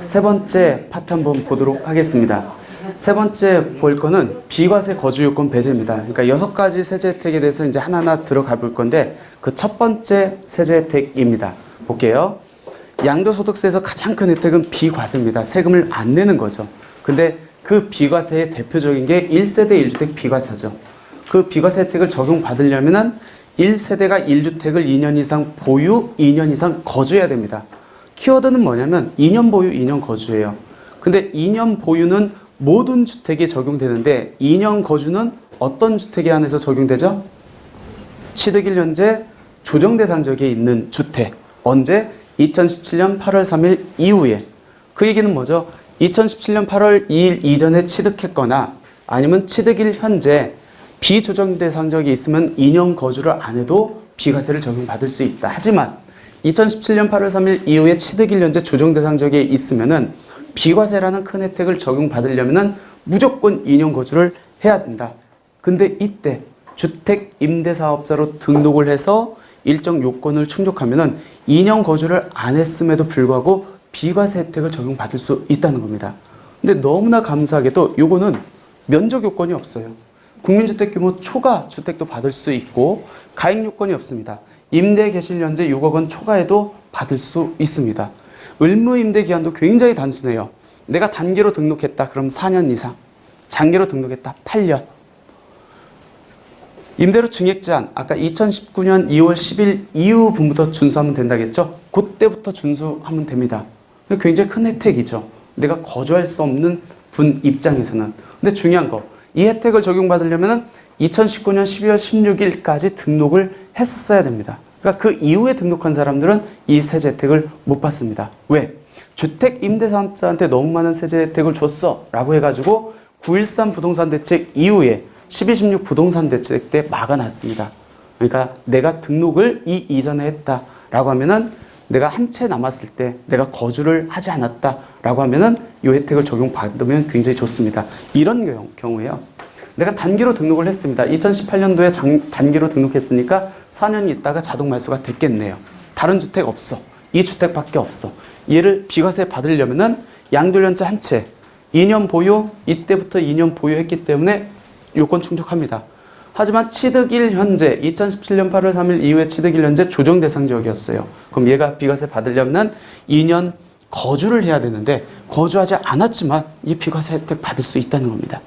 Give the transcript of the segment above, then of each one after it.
세 번째 파트 한번 보도록 하겠습니다. 세 번째 볼 거는 비과세 거주 요건 배제입니다. 그러니까 6가지 세제 혜택에 대해서 이제 하나하나 들어가 볼 건데 그 첫 번째 세제 혜택입니다. 볼게요. 양도소득세에서 가장 큰 혜택은 비과세입니다. 세금을 안 내는 거죠. 근데 그 비과세의 대표적인 게 1세대 1주택 비과세죠. 그 비과세 혜택을 적용받으려면은 1세대가 1주택을 2년 이상 보유, 2년 이상 거주해야 됩니다. 키워드는 뭐냐면 2년 보유, 2년 거주예요. 근데 2년 보유는 모든 주택에 적용되는데 2년 거주는 어떤 주택에 한해서 적용되죠? 취득일 현재 조정 대상 지역에 있는 주택. 언제? 2017년 8월 3일 이후에. 그 얘기는 뭐죠? 2017년 8월 2일 이전에 취득했거나 아니면 취득일 현재 비조정 대상 지역이 있으면 2년 거주를 안 해도 비과세를 적용받을 수 있다. 하지만 2017년 8월 3일 이후에 취득일 현재 조정 대상 지역에 있으면은 비과세라는 큰 혜택을 적용받으려면은 무조건 2년 거주를 해야 된다. 근데 이때 주택 임대사업자로 등록을 해서 일정 요건을 충족하면은 2년 거주를 안 했음에도 불구하고 비과세 혜택을 적용받을 수 있다는 겁니다. 근데 너무나 감사하게도 요거는 면적 요건이 없어요. 국민주택 규모 초과 주택도 받을 수 있고 가액 요건이 없습니다. 임대 계실 현재 6억 원 초과에도 받을 수 있습니다. 의무 임대 기한도 굉장히 단순해요. 내가 단기로 등록했다 그럼 4년 이상, 장기로 등록했다 8년. 임대료 증액 제한 아까 2019년 2월 10일 이후부터 준수하면 된다겠죠? 그때부터 준수하면 됩니다. 굉장히 큰 혜택이죠. 내가 거주할 수 없는 분 입장에서는. 근데 중요한 거, 이 혜택을 적용받으려면 2019년 12월 16일까지 등록을 했었어야 됩니다. 그러니까 그 이후에 등록한 사람들은 이 세제 혜택을 못 받습니다. 왜? 주택 임대사업자한테 너무 많은 세제 혜택을 줬어 라고 해가지고 9.13 부동산 대책 이후에 12.16 부동산 대책 때 막아놨습니다. 그러니까 내가 등록을 이 이전에 했다라고 하면은 내가 한 채 남았을 때 내가 거주를 하지 않았다라고 하면은 이 혜택을 적용받으면 굉장히 좋습니다. 이런 경우에요. 내가 단기로 등록을 했습니다. 2018년도에 단기로 등록했으니까 4년이 있다가 자동 말소가 됐겠네요. 다른 주택 없어. 이 주택밖에 없어. 얘를 비과세 받으려면은 양도일연체 한 채, 2년 보유, 이때부터 2년 보유했기 때문에 요건 충족합니다. 하지만 취득일 현재 2017년 8월 3일 이후에 취득일 현재 조정 대상 지역이었어요. 그럼 얘가 비과세 받으려면 2년 거주를 해야 되는데 거주하지 않았지만 이 비과세 혜택 받을 수 있다는 겁니다.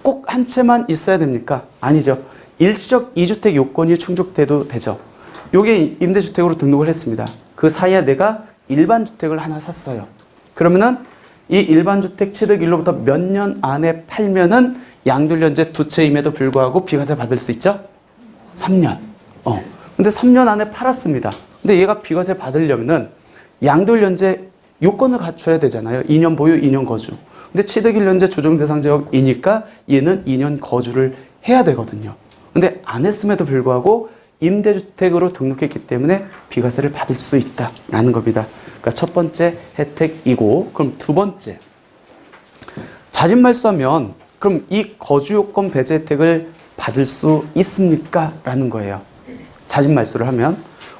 꼭 한 채만 있어야 됩니까? 아니죠. 일시적 2주택 요건이 충족돼도 되죠. 요게 임대주택으로 등록을 했습니다. 그 사이에 내가 일반 주택을 하나 샀어요. 그러면은 이 일반 주택 취득일로부터 몇 년 안에 팔면은 양도일연체 두 채임에도 불구하고 비과세 받을 수 있죠? 3년. 근데 3년 안에 팔았습니다. 근데 얘가 비과세 받으려면은 양도일연체 요건을 갖춰야 되잖아요. 2년 보유, 2년 거주. 근데 취득일 현재 조정 대상 지역이니까 얘는 2년 거주를 해야 되거든요. 근데 안 했음에도 불구하고 임대주택으로 등록했기 때문에 비과세를 받을 수 있다라는 겁니다. 그러니까 첫 번째 혜택이고, 그럼 두 번째. 자진말소하면 그럼 이 거주요건 배제 혜택을 받을 수 있습니까? 라는 거예요. 자진말소를 하면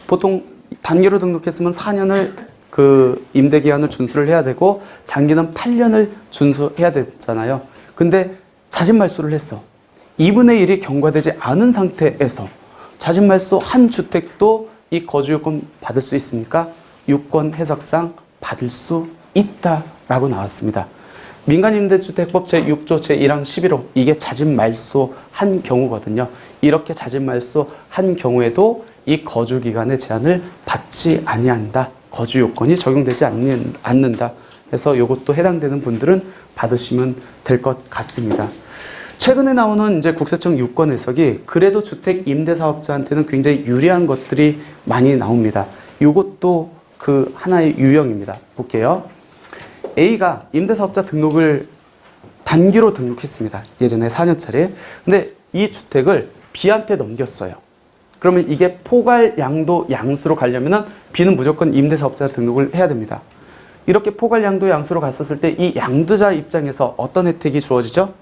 보통 단기로 등록했으면 4년을 그 임대기한을 준수를 해야 되고 장기는 8년을 준수해야 되잖아요. 근데 자진말소를 했어. 2분의 1이 경과되지 않은 상태에서 자진말소 한 주택도 이 거주요건 받을 수 있습니까? 유권 해석상 받을 수 있다라고 나왔습니다. 민간임대주택법 제6조 제1항 11호 이게 자진말소 한 경우거든요. 이렇게 자진말소 한 경우에도 이 거주기간의 제한을 받지 아니한다. 거주요건이 적용되지 않는다. 해서 이것도 해당되는 분들은 받으시면 될 것 같습니다. 최근에 나오는 이제 국세청 유권 해석이 그래도 주택 임대사업자한테는 굉장히 유리한 것들이 많이 나옵니다. 이것도 그 하나의 유형입니다. 볼게요. A가 임대사업자 등록을 단기로 등록했습니다. 예전에 4년짜리. 근데 이 주택을 B한테 넘겼어요. 그러면 이게 포괄, 양도, 양수로 가려면은 B는 무조건 임대사업자 등록을 해야 됩니다. 이렇게 포괄, 양도, 양수로 갔었을 때 이 양도자 입장에서 어떤 혜택이 주어지죠?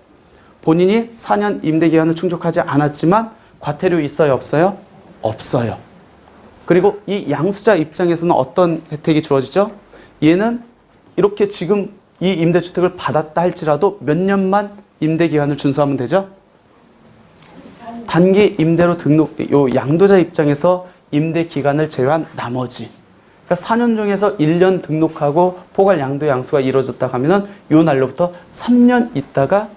본인이 4년 임대기한을 충족하지 않았지만 과태료 있어요? 없어요? 없어요. 그리고 이 양수자 입장에서는 어떤 혜택이 주어지죠? 얘는 이렇게 지금 이 임대주택을 받았다 할지라도 몇 년만 임대기간을 준수하면 되죠? 단기 임대로 요 양도자 입장에서 임대기간을 제외한 나머지, 그러니까 4년 중에서 1년 등록하고 포괄 양도 양수가 이루어졌다 하면은 요 날로부터 3년 있다가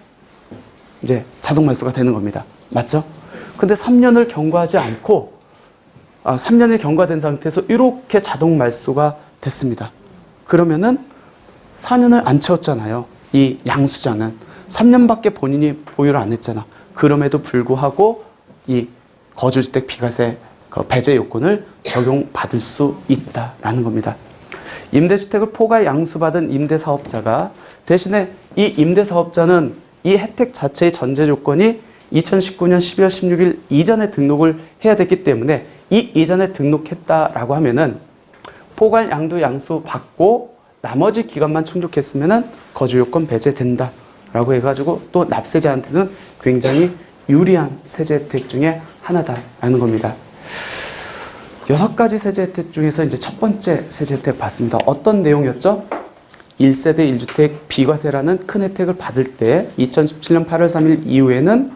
이제 자동 말소가 되는 겁니다. 맞죠? 근데 3년을 경과하지 않고 3년이 경과된 상태에서 이렇게 자동 말소가 됐습니다. 그러면은 4년을 안 채웠잖아요. 이 양수자는 3년밖에 본인이 보유를 안 했잖아. 그럼에도 불구하고 이 거주주택 비과세 배제 요건을 적용받을 수 있다라는 겁니다. 임대주택을 포괄 양수받은 임대사업자가 대신에 이 임대사업자는 이 혜택 자체의 전제 조건이 2019년 12월 16일 이전에 등록을 해야 됐기 때문에 이 이전에 등록했다라고 하면은 포괄 양도 양수 받고 나머지 기간만 충족했으면은 거주 요건 배제된다라고 해가지고 또 납세자한테는 굉장히 유리한 세제 혜택 중에 하나다라는 겁니다. 6가지 세제 혜택 중에서 이제 첫 번째 세제 혜택 봤습니다. 어떤 내용이었죠? 1세대 1주택 비과세라는 큰 혜택을 받을 때 2017년 8월 3일 이후에는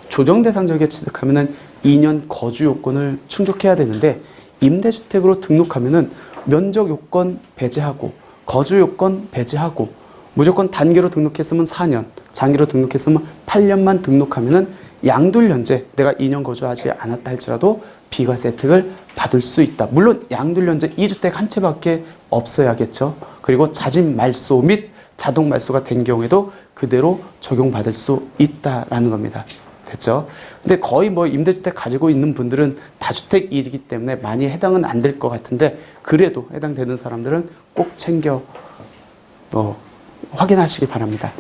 조정 대상 지역에 취득하면은 2년 거주 요건을 충족해야 되는데 임대주택으로 등록하면은 면적 요건 배제하고 거주 요건 배제하고 무조건 단기로 등록했으면 4년, 장기로 등록했으면 8년만 등록하면은 양돌연재 내가 2년 거주하지 않았다 할지라도 비과세 혜택을 받을 수 있다. 물론 양돌연재 2주택 한 채밖에 없어야겠죠. 그리고 자진 말소 및 자동 말소가 된 경우에도 그대로 적용받을 수 있다라는 겁니다. 됐죠? 근데 거의 뭐 임대주택 가지고 있는 분들은 다주택이기 때문에 많이 해당은 안 될 것 같은데 그래도 해당되는 사람들은 꼭 챙겨 확인하시기 바랍니다.